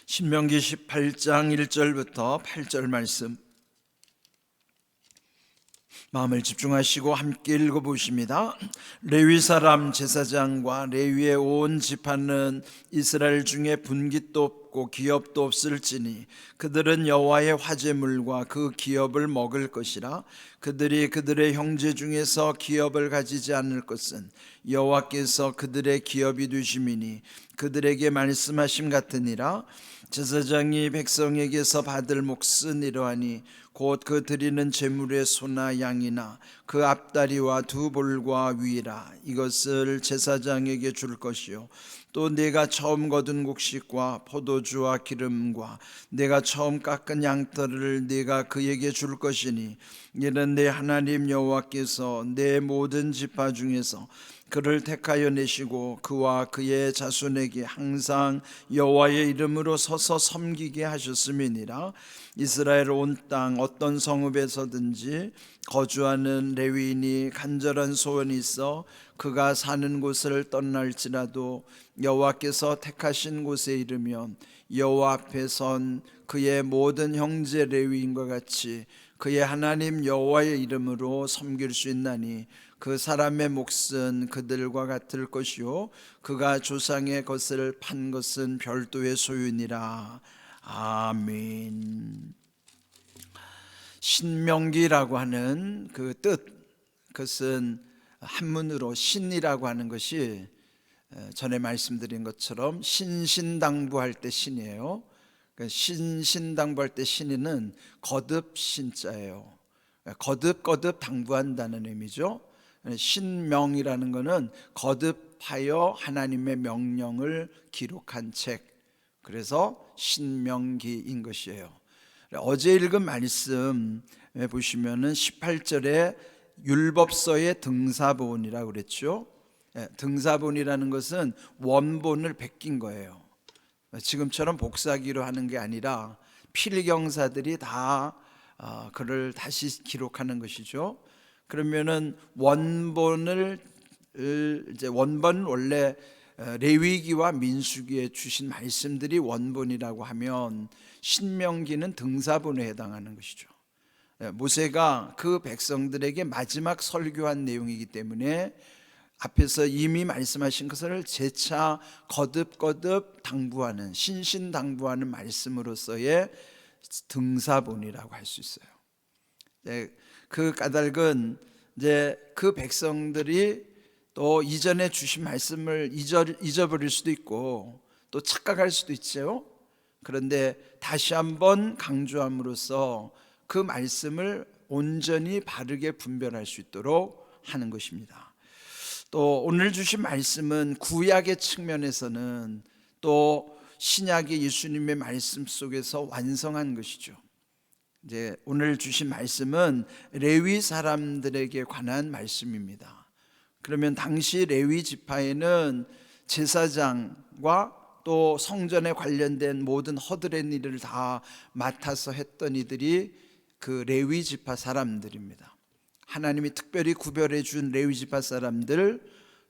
신명기 18장 1절부터 8절 말씀 마음을 집중하시고 함께 읽어보십니다. 레위 사람 제사장과 레위의 온 지파는 이스라엘 중에 분깃도 없고 기업도 없을지니 그들은 여호와의 화제물과 그 기업을 먹을 것이라. 그들이 그들의 형제 중에서 기업을 가지지 않을 것은 여호와께서 그들의 기업이 되심이니 그들에게 말씀하심 같으니라. 제사장이 백성에게서 받을 몫은 이러하니 곧 그 드리는 제물의 소나 양이나 그 앞다리와 두 볼과 위라. 이것을 제사장에게 줄 것이요 또 내가 처음 거둔 곡식과 포도주와 기름과 내가 처음 깎은 양털을 내가 그에게 줄 것이니 이는 내 하나님 여호와께서 내 모든 지파 중에서 그를 택하여 내시고 그와 그의 자손에게 항상 여호와의 이름으로 서서 섬기게 하셨음이니라. 이스라엘 온 땅 어떤 성읍에서든지 거주하는 레위인이 간절한 소원이 있어 그가 사는 곳을 떠날지라도 여호와께서 택하신 곳에 이르면 여호와 앞에 선 그의 모든 형제 레위인과 같이 그의 하나님 여호와의 이름으로 섬길 수 있나니 그 사람의 몫은 그들과 같을 것이요 그가 조상의 것을 판 것은 별도의 소유니라. 아멘. 신명기라고 하는 그 뜻, 그것은 한문으로 신이라고 하는 것이 전에 말씀드린 것처럼 신신당부할 때 신이에요. 신신당부할 때 신이는 거듭 신자예요. 거듭 당부한다는 의미죠. 신명이라는 것은 거듭하여 하나님의 명령을 기록한 책, 그래서 신명기인 것이에요. 어제 읽은 말씀 보시면은 18절에 율법서의 등사본이라고 그랬죠. 등사본이라는 것은 원본을 베낀 거예요. 지금처럼 복사기로 하는 게 아니라 필경사들이 다 그를 다시 기록하는 것이죠. 그러면은 원본은 원래 레위기와 민수기에 주신 말씀들이 원본이라고 하면 신명기는 등사본에 해당하는 것이죠. 모세가 그 백성들에게 마지막 설교한 내용이기 때문에 앞에서 이미 말씀하신 것을 재차 거듭 당부하는 신신당부하는 말씀으로서의 등사본이라고 할 수 있어요. 그 까닭은 이제 그 백성들이 또 이전에 주신 말씀을 잊어버릴 수도 있고 또 착각할 수도 있죠. 그런데 다시 한번 강조함으로써 그 말씀을 온전히 바르게 분별할 수 있도록 하는 것입니다. 또 오늘 주신 말씀은 구약의 측면에서는 또 신약의 예수님의 말씀 속에서 완성한 것이죠. 이제 오늘 주신 말씀은 레위 사람들에게 관한 말씀입니다. 그러면 당시 레위 지파에는 제사장과 또 성전에 관련된 모든 허드렛 일을 다 맡아서 했던 이들이 그 레위 지파 사람들입니다. 하나님이 특별히 구별해 준 레위 지파 사람들,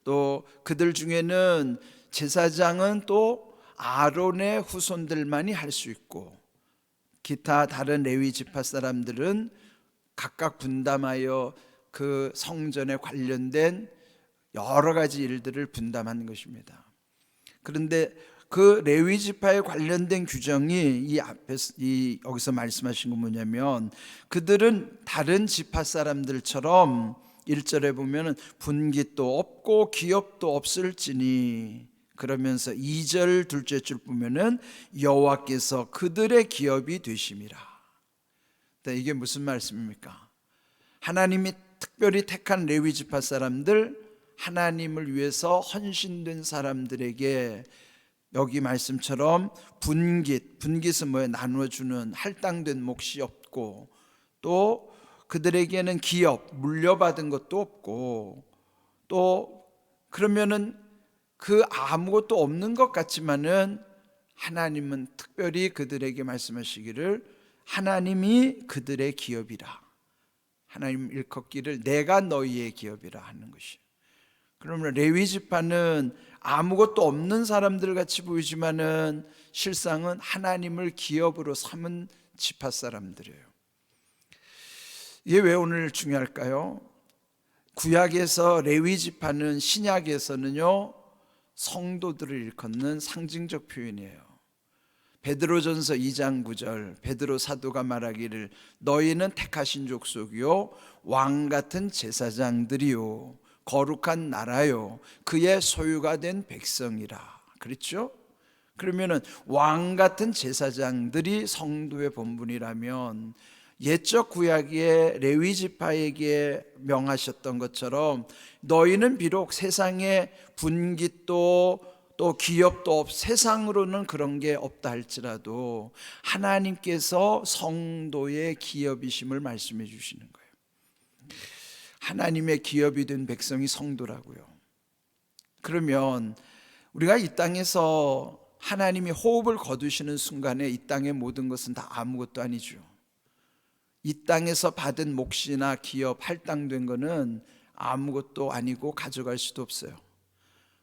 또 그들 중에는 제사장은 또 아론의 후손들만이 할 수 있고 기타 다른 레위 지파 사람들은 각각 분담하여 그 성전에 관련된 여러 가지 일들을 분담하는 것입니다. 그런데 그 레위 지파에 관련된 규정이 여기서 말씀하신 건 뭐냐면 그들은 다른 지파 사람들처럼 1절에 보면 분깃도 없고 기업도 없을지니, 그러면서 2절 둘째 줄 보면은 여호와께서 그들의 기업이 되심이라. 이게 무슨 말씀입니까? 하나님이 특별히 택한 레위 지파 사람들, 하나님을 위해서 헌신된 사람들에게 여기 말씀처럼 분깃은 뭐예요? 나눠주는 할당된 몫이 없고, 또 그들에게는 기업, 물려받은 것도 없고, 또 그러면은 그 아무것도 없는 것 같지만은 하나님은 특별히 그들에게 말씀하시기를 하나님이 그들의 기업이라, 하나님 일컫기를 내가 너희의 기업이라 하는 것이에요. 그러면 레위 지파는 아무것도 없는 사람들 같이 보이지만은 실상은 하나님을 기업으로 삼은 지파 사람들이에요. 이게 왜 오늘 중요할까요? 구약에서 레위 지파는 신약에서는요 성도들을 일컫는 상징적 표현이에요. 베드로전서 2장 9절 베드로 사도가 말하기를 너희는 택하신 족속이요 왕같은 제사장들이요 거룩한 나라요 그의 소유가 된 백성이라. 그렇죠? 그러면은 왕같은 제사장들이 성도의 본분이라면 옛적 구약의 레위 지파에게 명하셨던 것처럼 너희는 비록 세상에 분깃도 또 기업도 세상으로는 그런 게 없다 할지라도 하나님께서 성도의 기업이심을 말씀해 주시는 거예요. 하나님의 기업이 된 백성이 성도라고요. 그러면 우리가 이 땅에서 하나님이 호흡을 거두시는 순간에 이 땅의 모든 것은 다 아무것도 아니죠. 이 땅에서 받은 몫이나 기업 할당된 거는 아무것도 아니고 가져갈 수도 없어요.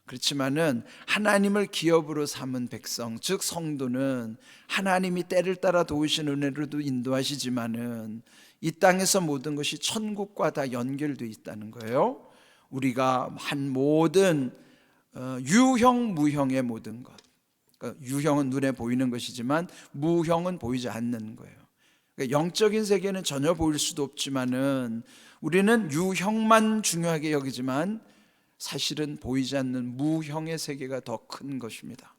그렇지만은 하나님을 기업으로 삼은 백성, 즉 성도는 하나님이 때를 따라 도우신 은혜로도 인도하시지만은 이 땅에서 모든 것이 천국과 다 연결되어 있다는 거예요. 우리가 한 모든 유형 무형의 모든 것, 그러니까 유형은 눈에 보이는 것이지만 무형은 보이지 않는 거예요. 그러니까 영적인 세계는 전혀 보일 수도 없지만은 우리는 유형만 중요하게 여기지만 사실은 보이지 않는 무형의 세계가 더 큰 것입니다.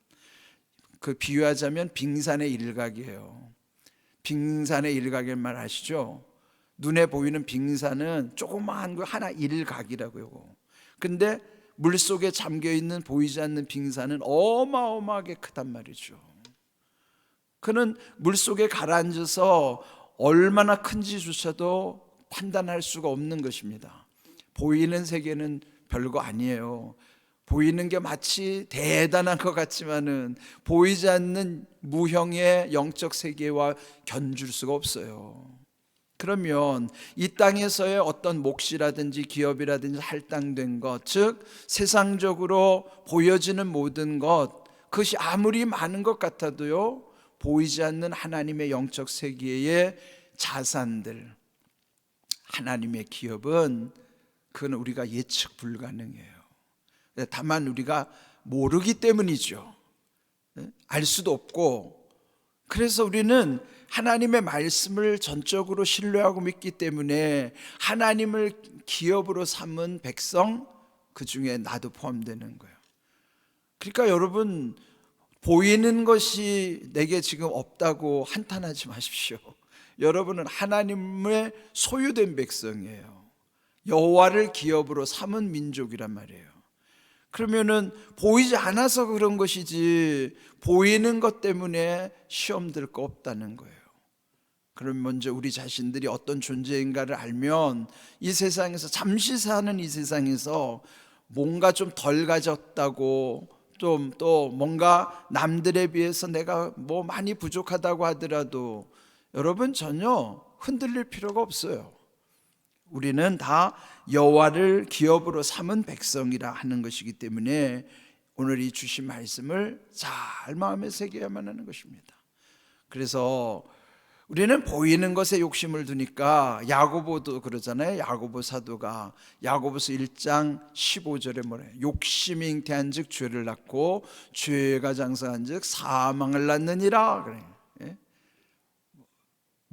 그 비유하자면 빙산의 일각이에요. 빙산의 일각의 말 아시죠? 눈에 보이는 빙산은 조그마한 거 하나 일각이라고요. 근데 물속에 잠겨있는 보이지 않는 빙산은 어마어마하게 크단 말이죠. 그는 물속에 가라앉아서 얼마나 큰지조차도 판단할 수가 없는 것입니다. 보이는 세계는 별거 아니에요. 보이는 게 마치 대단한 것 같지만은 보이지 않는 무형의 영적 세계와 견줄 수가 없어요. 그러면 이 땅에서의 어떤 몫이라든지 기업이라든지 할당된 것, 즉 세상적으로 보여지는 모든 것, 그것이 아무리 많은 것 같아도요 보이지 않는 하나님의 영적 세계의 자산들, 하나님의 기업은 그건 우리가 예측 불가능해요. 다만 우리가 모르기 때문이죠. 알 수도 없고. 그래서 우리는 하나님의 말씀을 전적으로 신뢰하고 믿기 때문에 하나님을 기업으로 삼은 백성, 그 중에 나도 포함되는 거예요. 그러니까 여러분, 보이는 것이 내게 지금 없다고 한탄하지 마십시오. 여러분은 하나님의 소유된 백성이에요. 여호와를 기업으로 삼은 민족이란 말이에요. 그러면은 보이지 않아서 그런 것이지 보이는 것 때문에 시험 들 거 없다는 거예요. 그럼 먼저 우리 자신들이 어떤 존재인가를 알면 이 세상에서 잠시 사는 이 세상에서 뭔가 좀 덜 가졌다고 좀 또 뭔가 남들에 비해서 내가 뭐 많이 부족하다고 하더라도 여러분 전혀 흔들릴 필요가 없어요. 우리는 다 여호와를 기업으로 삼은 백성이라 하는 것이기 때문에 오늘 이 주신 말씀을 잘 마음에 새겨야만 하는 것입니다. 그래서 우리는 보이는 것에 욕심을 두니까 야고보도 그러잖아요. 야고보 사도가 야고보서 1장 15절에 뭐래요? 욕심이 잉태한 즉 죄를 낳고 죄가 장성한 즉 사망을 낳느니라 그래요.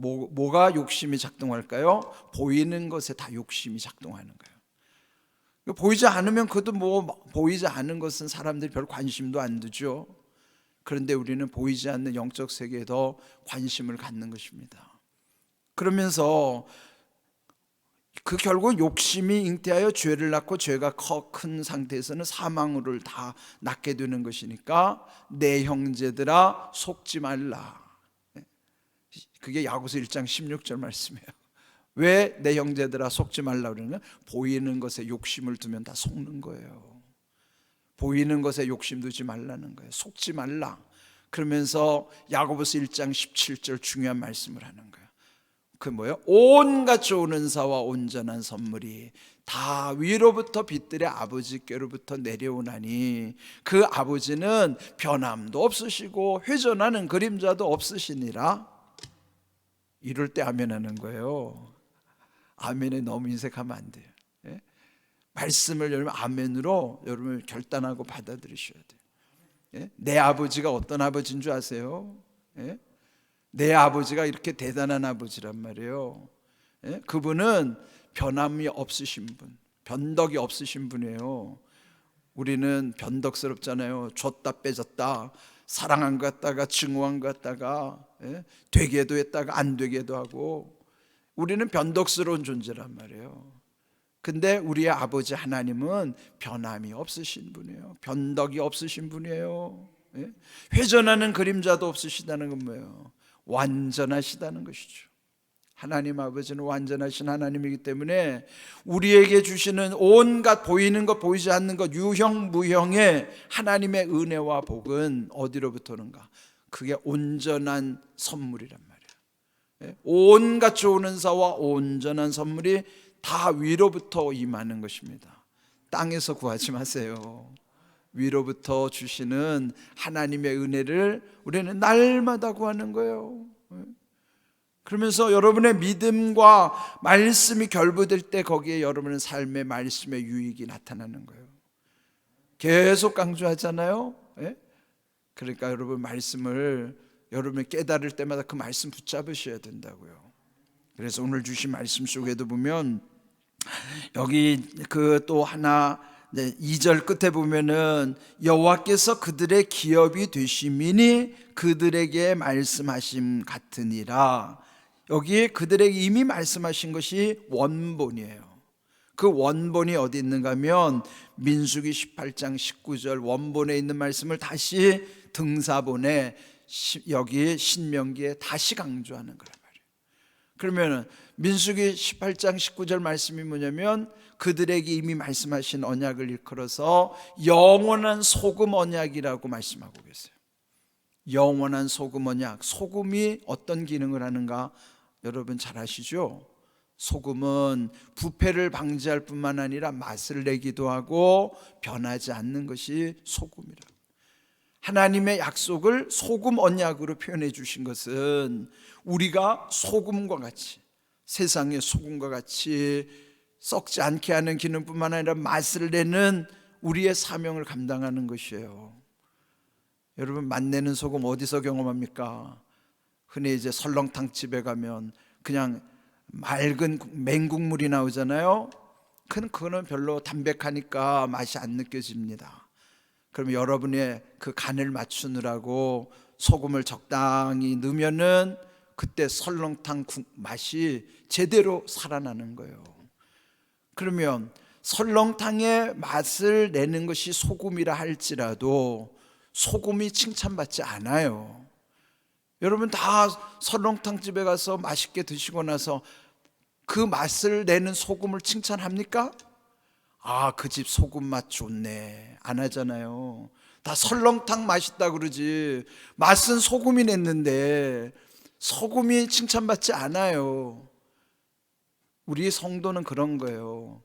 뭐가 욕심이 작동할까요? 보이는 것에 다 욕심이 작동하는 거예요. 보이지 않으면 그것도 뭐 보이지 않은 것은 사람들이 별 관심도 안 두죠. 그런데 우리는 보이지 않는 영적 세계에 더 관심을 갖는 것입니다. 그러면서 그 결국 욕심이 잉태하여 죄를 낳고 죄가 큰 상태에서는 사망으로 다 낳게 되는 것이니까 내 형제들아 속지 말라. 그게 야고보서 1장 16절 말씀이에요. 왜 내 형제들아 속지 말라 그러냐면 보이는 것에 욕심을 두면 다 속는 거예요. 보이는 것에 욕심 두지 말라는 거예요. 속지 말라. 그러면서 야고보서 1장 17절 중요한 말씀을 하는 거예요. 그 뭐예요? 온갖 좋은 은사와 온전한 선물이 다 위로부터 빛들의 아버지께로부터 내려오나니 그 아버지는 변함도 없으시고 회전하는 그림자도 없으시니라. 이럴 때 아멘 하는 거예요. 아멘에 너무 인색하면 안 돼요. 예? 말씀을 여러분 아멘으로 여러분 결단하고 받아들이셔야 돼요. 예? 내 아버지가 어떤 아버지인 줄 아세요? 예? 내 아버지가 이렇게 대단한 아버지란 말이에요. 예? 그분은 변함이 없으신 분, 변덕이 없으신 분이에요. 우리는 변덕스럽잖아요. 줬다 빼졌다, 사랑한 것 같다가 증오한 것 같다가, 예? 되게도 했다가 안 되게도 하고, 우리는 변덕스러운 존재란 말이에요. 근데 우리의 아버지 하나님은 변함이 없으신 분이에요. 변덕이 없으신 분이에요. 예? 회전하는 그림자도 없으시다는 건 뭐예요? 완전하시다는 것이죠. 하나님 아버지는 완전하신 하나님이기 때문에 우리에게 주시는 온갖 보이는 것 보이지 않는 것 유형 무형의 하나님의 은혜와 복은 어디로부터 오는가? 그게 온전한 선물이란 말이에요. 온갖 좋은 은사와 온전한 선물이 다 위로부터 임하는 것입니다. 땅에서 구하지 마세요. 위로부터 주시는 하나님의 은혜를 우리는 날마다 구하는 거예요. 그러면서 여러분의 믿음과 말씀이 결부될 때 거기에 여러분의 삶의 말씀의 유익이 나타나는 거예요. 계속 강조하잖아요. 그러니까 여러분 말씀을 여러분이 깨달을 때마다 그 말씀 붙잡으셔야 된다고요. 그래서 오늘 주신 말씀 속에도 보면 여기 그 또 하나 2절 끝에 보면은 여호와께서 그들의 기업이 되심이니 그들에게 말씀하심 같으니라. 여기에 그들에게 이미 말씀하신 것이 원본이에요. 그 원본이 어디 있는가 하면 민수기 18장 19절 원본에 있는 말씀을 다시 등사본에 여기 신명기에 다시 강조하는 거란 말이에요. 그러면 민수기 18장 19절 말씀이 뭐냐면 그들에게 이미 말씀하신 언약을 일컬어서 영원한 소금 언약이라고 말씀하고 계세요. 영원한 소금 언약. 소금이 어떤 기능을 하는가 여러분 잘 아시죠? 소금은 부패를 방지할 뿐만 아니라 맛을 내기도 하고 변하지 않는 것이 소금이라. 하나님의 약속을 소금 언약으로 표현해 주신 것은 우리가 소금과 같이, 세상의 소금과 같이 썩지 않게 하는 기능뿐만 아니라 맛을 내는 우리의 사명을 감당하는 것이에요. 여러분 맛내는 소금 어디서 경험합니까? 흔히 이제 설렁탕 집에 가면 그냥 맑은 맹국물이 나오잖아요. 그거는 별로 담백하니까 맛이 안 느껴집니다. 그러면 여러분의 그 간을 맞추느라고 소금을 적당히 넣으면은 그때 설렁탕 맛이 제대로 살아나는 거예요. 그러면 설렁탕의 맛을 내는 것이 소금이라 할지라도 소금이 칭찬받지 않아요. 여러분 다 설렁탕 집에 가서 맛있게 드시고 나서 그 맛을 내는 소금을 칭찬합니까? 아, 그 집 소금 맛 좋네 안 하잖아요. 다 설렁탕 맛있다 그러지 맛은 소금이 냈는데 소금이 칭찬받지 않아요. 우리 성도는 그런 거예요.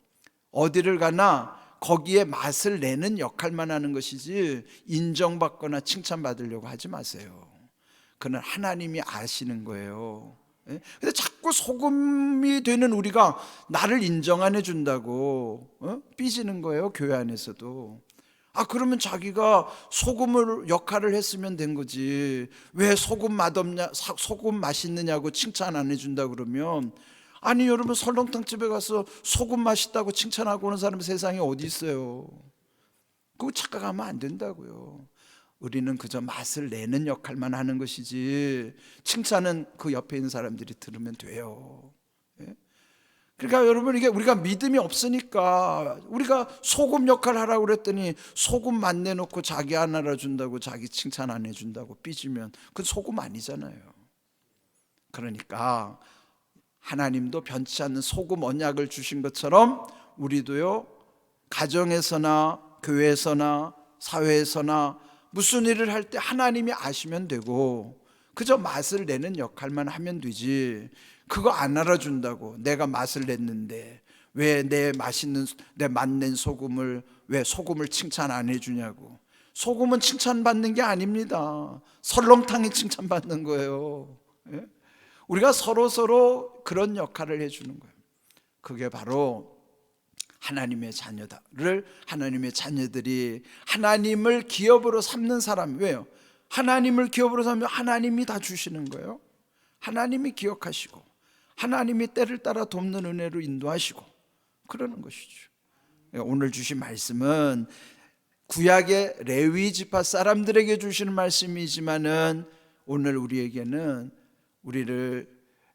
어디를 가나 거기에 맛을 내는 역할만 하는 것이지 인정받거나 칭찬받으려고 하지 마세요. 그는 하나님이 아시는 거예요. 근데 자꾸 소금이 되는 우리가 나를 인정 안 해준다고 삐지는 거예요. 교회 안에서도. 그러면 자기가 소금을 역할을 했으면 된 거지. 왜 소금 맛없냐, 소금 맛있느냐고 칭찬 안 해준다 그러면, 아니 여러분 설렁탕 집에 가서 소금 맛있다고 칭찬하고 오는 사람 세상에 어디 있어요? 그거 착각하면 안 된다고요. 우리는 그저 맛을 내는 역할만 하는 것이지 칭찬은 그 옆에 있는 사람들이 들으면 돼요. 그러니까 여러분 이게 우리가 믿음이 없으니까 우리가 소금 역할 하라고 그랬더니 소금 맛 내놓고 자기 안 알아준다고 자기 칭찬 안 해준다고 삐지면 그건 소금 아니잖아요. 그러니까 하나님도 변치 않는 소금 언약을 주신 것처럼 우리도요 가정에서나 교회에서나 사회에서나 무슨 일을 할 때 하나님이 아시면 되고 그저 맛을 내는 역할만 하면 되지, 그거 안 알아준다고. 내가 맛을 냈는데 왜 내 맛낸 소금을, 왜 소금을 칭찬 안 해주냐고. 소금은 칭찬받는 게 아닙니다. 설렁탕이 칭찬받는 거예요. 예? 우리가 서로 그런 역할을 해주는 거예요. 그게 바로 하나님의 자녀들이 하나님을 기업으로 삼는 사람. 왜요? 하나님을 기업으로 삼으면 하나님이 다 주시는 거예요. 하나님이 기억하시고 하나님이 때를 따라 돕는 은혜로 인도하시고 그러는 것이죠. 오늘 주신 말씀은 구약의 레위 지파 사람들에게 주시는 말씀이지만은 오늘 우리를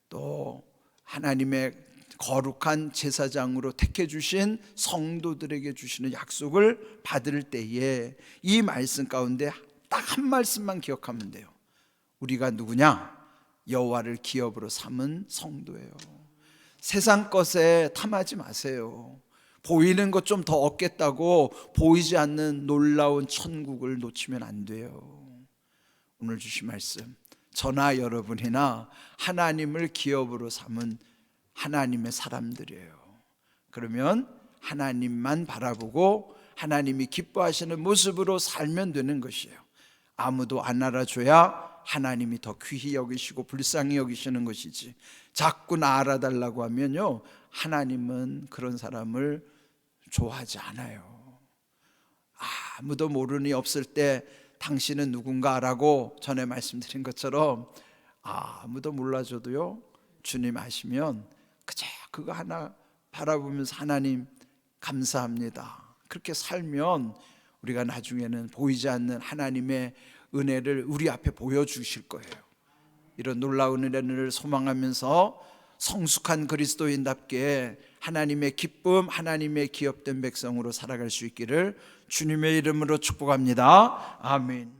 또 하나님의 거룩한 제사장으로 택해 주신 성도들에게 주시는 약속을 받을 때에 이 말씀 가운데 딱 한 말씀만 기억하면 돼요. 우리가 누구냐? 여호와를 기업으로 삼은 성도예요. 세상 것에 탐하지 마세요. 보이는 것 좀 더 얻겠다고 보이지 않는 놀라운 천국을 놓치면 안 돼요. 오늘 주신 말씀, 저나 여러분이나 하나님을 기업으로 삼은 하나님의 사람들이에요. 그러면 하나님만 바라보고 하나님이 기뻐하시는 모습으로 살면 되는 것이에요. 아무도 안 알아줘야 하나님이 더 귀히 여기시고 불쌍히 여기시는 것이지, 자꾸 나 알아달라고 하면요, 하나님은 그런 사람을 좋아하지 않아요. 아무도 모르니 없을 때 당신은 누군가라고 전에 말씀드린 것처럼 아무도 몰라줘도요, 주님 아시면 그저 그거 하나 바라보면서 하나님 감사합니다, 그렇게 살면 우리가 나중에는 보이지 않는 하나님의 은혜를 우리 앞에 보여주실 거예요. 이런 놀라운 은혜를 소망하면서 성숙한 그리스도인답게 하나님의 기쁨, 하나님의 기업된 백성으로 살아갈 수 있기를 주님의 이름으로 축복합니다. 아멘.